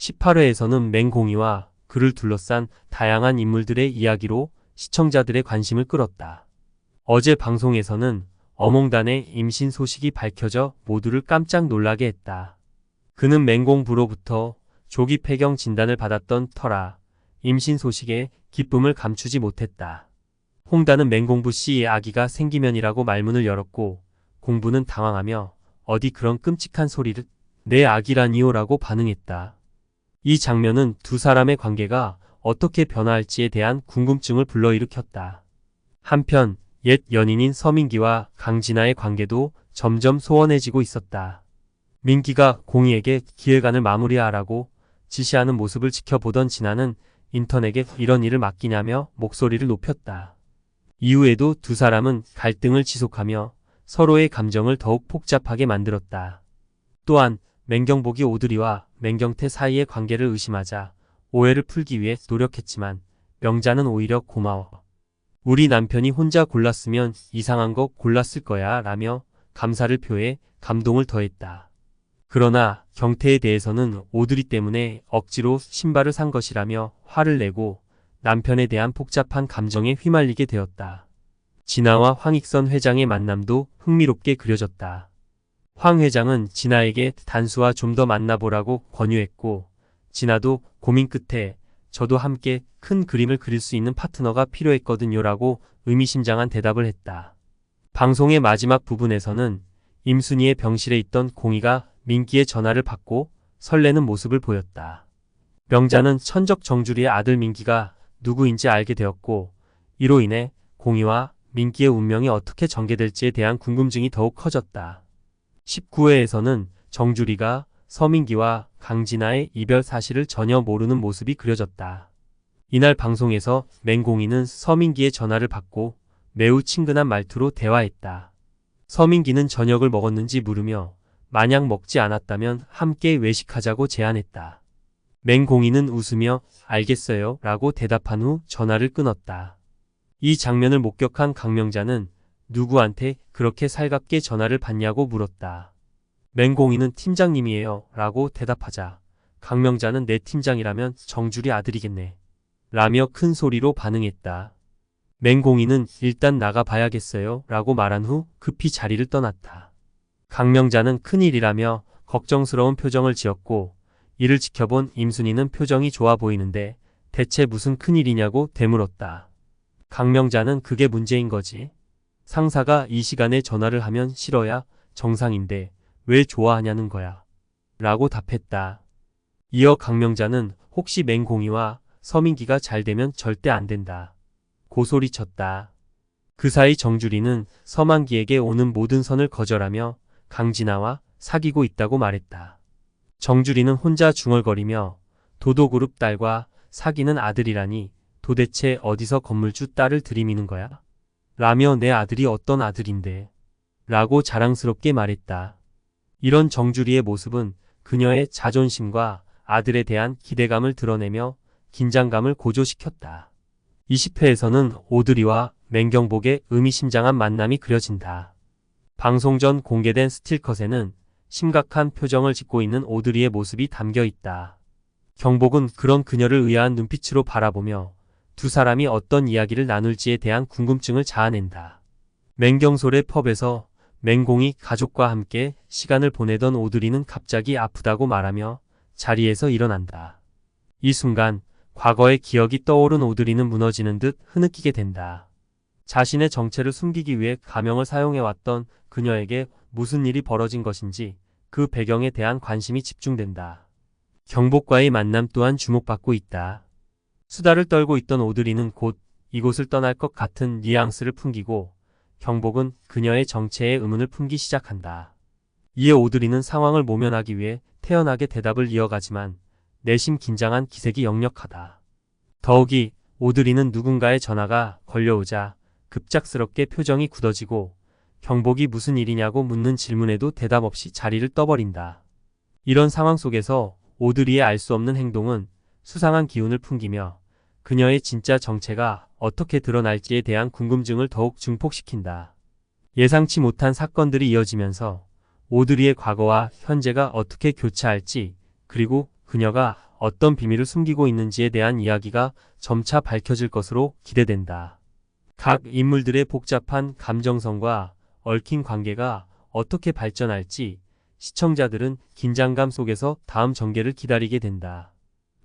18회에서는 맹공이와 그를 둘러싼 다양한 인물들의 이야기로 시청자들의 관심을 끌었다. 어제 방송에서는 어몽단의 임신 소식이 밝혀져 모두를 깜짝 놀라게 했다. 그는 맹공부로부터 조기 폐경 진단을 받았던 터라 임신 소식에 기쁨을 감추지 못했다. 홍단은 맹공부 씨의 아기가 생기면이라고 말문을 열었고 공부는 당황하며 어디 그런 끔찍한 소리를 내 아기라니요라고 반응했다. 이 장면은 두 사람의 관계가 어떻게 변화할지에 대한 궁금증을 불러일으켰다. 한편 옛 연인인 서민기와 강진아의 관계도 점점 소원해지고 있었다. 민기가 공희에게 기획안을 마무리하라고 지시하는 모습을 지켜보던 진아는 인턴에게 이런 일을 맡기냐며 목소리를 높였다. 이후에도 두 사람은 갈등을 지속하며 서로의 감정을 더욱 복잡하게 만들었다. 또한 맹경복이 오드리와 맹경태 사이의 관계를 의심하자 오해를 풀기 위해 노력했지만 명자는 오히려 고마워. 우리 남편이 혼자 골랐으면 이상한 거 골랐을 거야 라며 감사를 표해 감동을 더했다. 그러나 경태에 대해서는 오드리 때문에 억지로 신발을 산 것이라며 화를 내고 남편에 대한 복잡한 감정에 휘말리게 되었다. 진아와 황익선 회장의 만남도 흥미롭게 그려졌다. 황 회장은 진아에게 단수와 좀 더 만나보라고 권유했고 진아도 고민 끝에 저도 함께 큰 그림을 그릴 수 있는 파트너가 필요했거든요 라고 의미심장한 대답을 했다. 방송의 마지막 부분에서는 임순희의 병실에 있던 공희가 민기의 전화를 받고 설레는 모습을 보였다. 명자는 천적 정주리의 아들 민기가 누구인지 알게 되었고 이로 인해 공희와 민기의 운명이 어떻게 전개될지에 대한 궁금증이 더욱 커졌다. 19회에서는 정주리가 서민기와 강진아의 이별 사실을 전혀 모르는 모습이 그려졌다. 이날 방송에서 맹공이는 서민기의 전화를 받고 매우 친근한 말투로 대화했다. 서민기는 저녁을 먹었는지 물으며 만약 먹지 않았다면 함께 외식하자고 제안했다. 맹공이는 웃으며 알겠어요 라고 대답한 후 전화를 끊었다. 이 장면을 목격한 강명자는 누구한테 그렇게 살갑게 전화를 받냐고 물었다. 맹공이는 팀장님이에요 라고 대답하자 강명자는 내 팀장이라면 정주리 아들이겠네 라며 큰 소리로 반응했다. 맹공이는 일단 나가봐야겠어요 라고 말한 후 급히 자리를 떠났다. 강명자는 큰일이라며 걱정스러운 표정을 지었고 이를 지켜본 임순희는 표정이 좋아 보이는데 대체 무슨 큰일이냐고 되물었다. 강명자는 그게 문제인 거지. 상사가 이 시간에 전화를 하면 싫어야 정상인데 왜 좋아하냐는 거야. 라고 답했다. 이어 강명자는 혹시 맹공이와 서민기가 잘 되면 절대 안 된다. 고소리쳤다. 그 사이 정주리는 서만기에게 오는 모든 선을 거절하며 강진아와 사귀고 있다고 말했다. 정주리는 혼자 중얼거리며 도도그룹 딸과 사귀는 아들이라니 도대체 어디서 건물주 딸을 들이미는 거야? 라며 내 아들이 어떤 아들인데? 라고 자랑스럽게 말했다. 이런 정주리의 모습은 그녀의 자존심과 아들에 대한 기대감을 드러내며 긴장감을 고조시켰다. 20회에서는 오드리와 맹경복의 의미심장한 만남이 그려진다. 방송 전 공개된 스틸컷에는 심각한 표정을 짓고 있는 오드리의 모습이 담겨 있다. 경복은 그런 그녀를 의아한 눈빛으로 바라보며 두 사람이 어떤 이야기를 나눌지에 대한 궁금증을 자아낸다. 맹경솔의 펍에서 맹공이 가족과 함께 시간을 보내던 오드리는 갑자기 아프다고 말하며 자리에서 일어난다. 이 순간 과거의 기억이 떠오른 오드리는 무너지는 듯 흐느끼게 된다. 자신의 정체를 숨기기 위해 가명을 사용해왔던 그녀에게 무슨 일이 벌어진 것인지 그 배경에 대한 관심이 집중된다. 경복과의 만남 또한 주목받고 있다. 수다를 떨고 있던 오드리는 곧 이곳을 떠날 것 같은 뉘앙스를 풍기고 경복은 그녀의 정체에 의문을 품기 시작한다. 이에 오드리는 상황을 모면하기 위해 태연하게 대답을 이어가지만 내심 긴장한 기색이 역력하다. 더욱이 오드리는 누군가의 전화가 걸려오자 급작스럽게 표정이 굳어지고 경복이 무슨 일이냐고 묻는 질문에도 대답 없이 자리를 떠버린다. 이런 상황 속에서 오드리의 알 수 없는 행동은 수상한 기운을 풍기며 그녀의 진짜 정체가 어떻게 드러날지에 대한 궁금증을 더욱 증폭시킨다. 예상치 못한 사건들이 이어지면서 오드리의 과거와 현재가 어떻게 교차할지 그리고 그녀가 어떤 비밀을 숨기고 있는지에 대한 이야기가 점차 밝혀질 것으로 기대된다. 각 인물들의 복잡한 감정선과 얽힌 관계가 어떻게 발전할지 시청자들은 긴장감 속에서 다음 전개를 기다리게 된다.